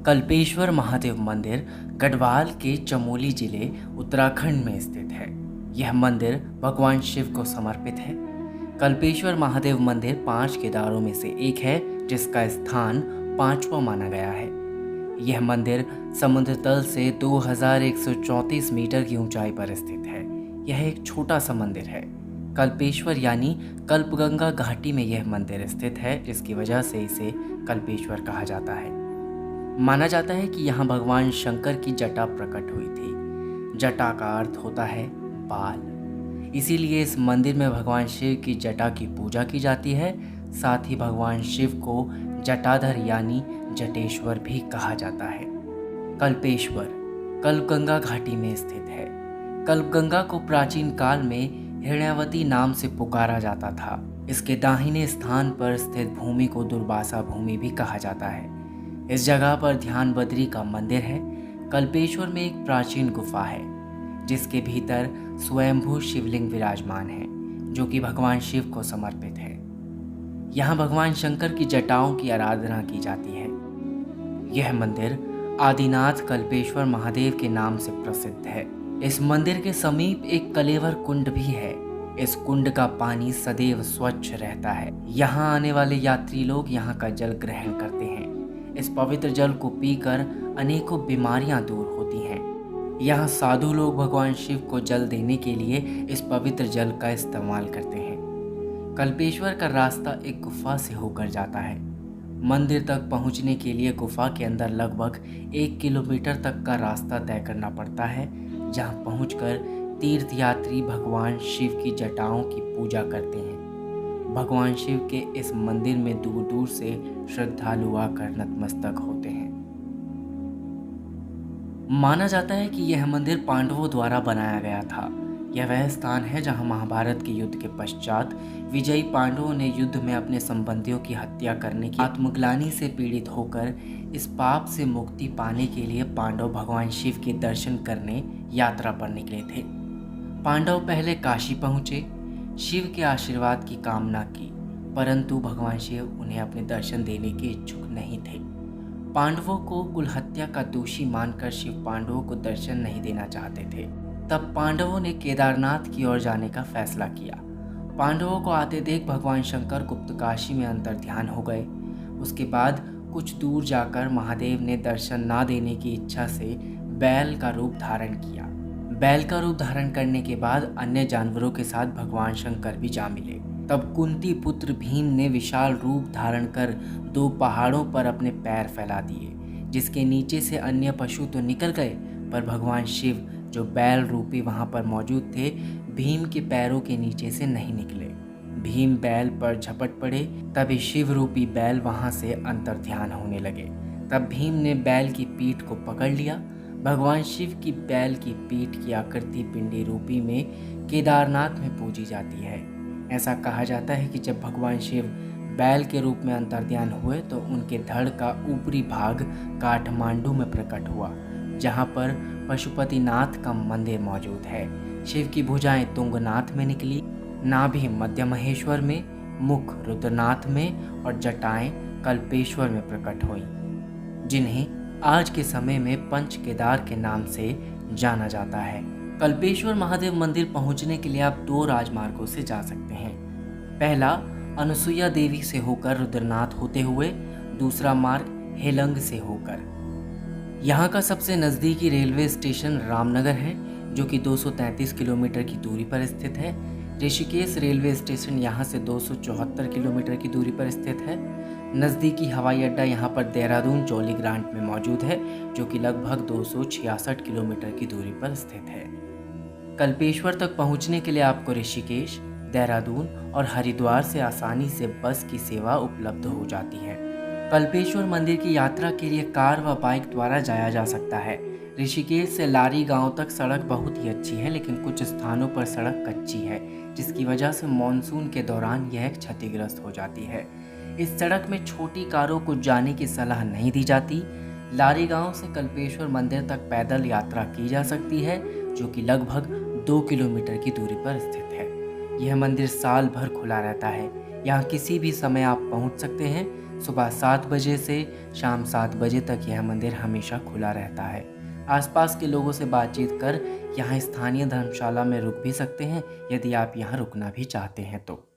कल्पेश्वर महादेव मंदिर गढ़वाल के चमोली जिले उत्तराखंड में स्थित है। यह मंदिर भगवान शिव को समर्पित है। कल्पेश्वर महादेव मंदिर 5 केदारों में से एक है, जिसका स्थान 5वां माना गया है। यह मंदिर समुद्र तल से 2134 मीटर की ऊंचाई पर स्थित है। यह एक छोटा सा मंदिर है। कल्पेश्वर यानी कल्पगंगा घाटी में यह मंदिर स्थित है, जिसकी वजह से इसे कल्पेश्वर कहा जाता है। माना जाता है कि यहाँ भगवान शंकर की जटा प्रकट हुई थी। जटा का अर्थ होता है बाल, इसीलिए इस मंदिर में भगवान शिव की जटा की पूजा की जाती है। साथ ही भगवान शिव को जटाधर यानी जटेश्वर भी कहा जाता है। कल्पेश्वर कल्पगंगा घाटी में स्थित है। कल्पगंगा को प्राचीन काल में हिरण्यावती नाम से पुकारा जाता था। इसके दाहिने स्थान पर स्थित भूमि को दुर्वासा भूमि भी कहा जाता है। इस जगह पर ध्यान बद्री का मंदिर है। कल्पेश्वर में एक प्राचीन गुफा है, जिसके भीतर स्वयंभू शिवलिंग विराजमान है, जो कि भगवान शिव को समर्पित है। यहाँ भगवान शंकर की जटाओं की आराधना की जाती है। यह मंदिर आदिनाथ कल्पेश्वर महादेव के नाम से प्रसिद्ध है। इस मंदिर के समीप एक कलेवर कुंड भी है। इस कुंड का पानी सदैव स्वच्छ रहता है। यहाँ आने वाले यात्री लोग यहाँ का जल ग्रहण करते हैं। इस पवित्र जल को पीकर अनेकों बीमारियां दूर होती हैं। यहाँ साधु लोग भगवान शिव को जल देने के लिए इस पवित्र जल का इस्तेमाल करते हैं। कल्पेश्वर का रास्ता एक गुफा से होकर जाता है। मंदिर तक पहुँचने के लिए गुफा के अंदर लगभग 1 किलोमीटर तक का रास्ता तय करना पड़ता है, जहाँ पहुँचकर तीर्थयात्री भगवान शिव की जटाओं की पूजा करते हैं। भगवान शिव के इस मंदिर में दूर दूर से श्रद्धालु आकर नतमस्तक होते हैं। माना जाता है कि यह मंदिर पांडवों द्वारा बनाया गया था। यह वह स्थान है जहां महाभारत के युद्ध के पश्चात विजयी पांडवों ने युद्ध में अपने संबंधियों की हत्या करने की आत्मग्लानि से पीड़ित होकर इस पाप से मुक्ति पाने के लिए पांडव भगवान शिव के दर्शन करने यात्रा पर निकले थे। पांडव पहले काशी पहुंचे, शिव के आशीर्वाद की कामना की, परंतु भगवान शिव उन्हें अपने दर्शन देने के इच्छुक नहीं थे। पांडवों को कुल हत्या का दोषी मानकर शिव पांडवों को दर्शन नहीं देना चाहते थे। तब पांडवों ने केदारनाथ की ओर जाने का फैसला किया। पांडवों को आते देख भगवान शंकर गुप्तकाशी में अंतर्ध्यान हो गए। उसके बाद कुछ दूर जाकर महादेव ने दर्शन ना देने की इच्छा से बैल का रूप धारण किया। बैल का रूप धारण करने के बाद अन्य जानवरों के साथ भगवान शंकर भी जा मिले। तब कुंती पुत्र भीम ने विशाल रूप धारण कर 2 पहाड़ों पर अपने पैर फैला दिए, जिसके नीचे से अन्य पशु तो निकल गए, पर भगवान शिव जो बैल रूपी वहां पर मौजूद थे, भीम के पैरों के नीचे से नहीं निकले। भीम बैल पर झपट पड़े, तभी शिव रूपी बैल वहां से अंतर्ध्यान होने लगे। तब भीम ने बैल की पीठ को पकड़ लिया। भगवान शिव की बैल की पीठ की आकृति पिंडी रूपी में केदारनाथ में पूजी जाती है। ऐसा कहा जाता है कि जब भगवान शिव बैल के रूप में अंतर्ध्यान हुए तो उनके धड़ का ऊपरी भाग काठमांडू में प्रकट हुआ, जहां पर पशुपतिनाथ का मंदिर मौजूद है। शिव की भुजाएं तुंगनाथ में निकली, नाभि मध्य महेश्वर में, मुख रुद्रनाथ में और जटाएं कल्पेश्वर में प्रकट हुई, जिन्हें आज के समय में पंच केदार के नाम से जाना जाता है। कल्पेश्वर महादेव मंदिर पहुंचने के लिए आप 2 राजमार्गों से जा सकते हैं। पहला अनुसुईया देवी से होकर रुद्रनाथ होते हुए, दूसरा मार्ग हेलंग से होकर। यहाँ का सबसे नज़दीकी रेलवे स्टेशन रामनगर है, जो कि 233 किलोमीटर की दूरी पर स्थित है। ऋषिकेश रेलवे स्टेशन यहाँ से 274 किलोमीटर की दूरी पर स्थित है। नज़दीकी हवाई अड्डा यहाँ पर देहरादून जौली ग्रांट में मौजूद है, जो कि लगभग 266 किलोमीटर की दूरी पर स्थित है। कल्पेश्वर तक पहुँचने के लिए आपको ऋषिकेश, देहरादून और हरिद्वार से आसानी से बस की सेवा उपलब्ध हो जाती है। कल्पेश्वर मंदिर की यात्रा के लिए कार व बाइक द्वारा जाया जा सकता है। ऋषिकेश से लारी गांव तक सड़क बहुत ही अच्छी है, लेकिन कुछ स्थानों पर सड़क कच्ची है, जिसकी वजह से मानसून के दौरान यह क्षतिग्रस्त हो जाती है। इस सड़क में छोटी कारों को जाने की सलाह नहीं दी जाती। लारी गांव से कल्पेश्वर मंदिर तक पैदल यात्रा की जा सकती है, जो कि लगभग 2 किलोमीटर की दूरी पर स्थित है। यह मंदिर साल भर खुला रहता है। यहाँ किसी भी समय आप पहुँच सकते हैं। सुबह 7 बजे से शाम 7 बजे तक यह मंदिर हमेशा खुला रहता है। आसपास के लोगों से बातचीत कर यहाँ स्थानीय धर्मशाला में रुक भी सकते हैं यदि आप यहाँ रुकना भी चाहते हैं तो।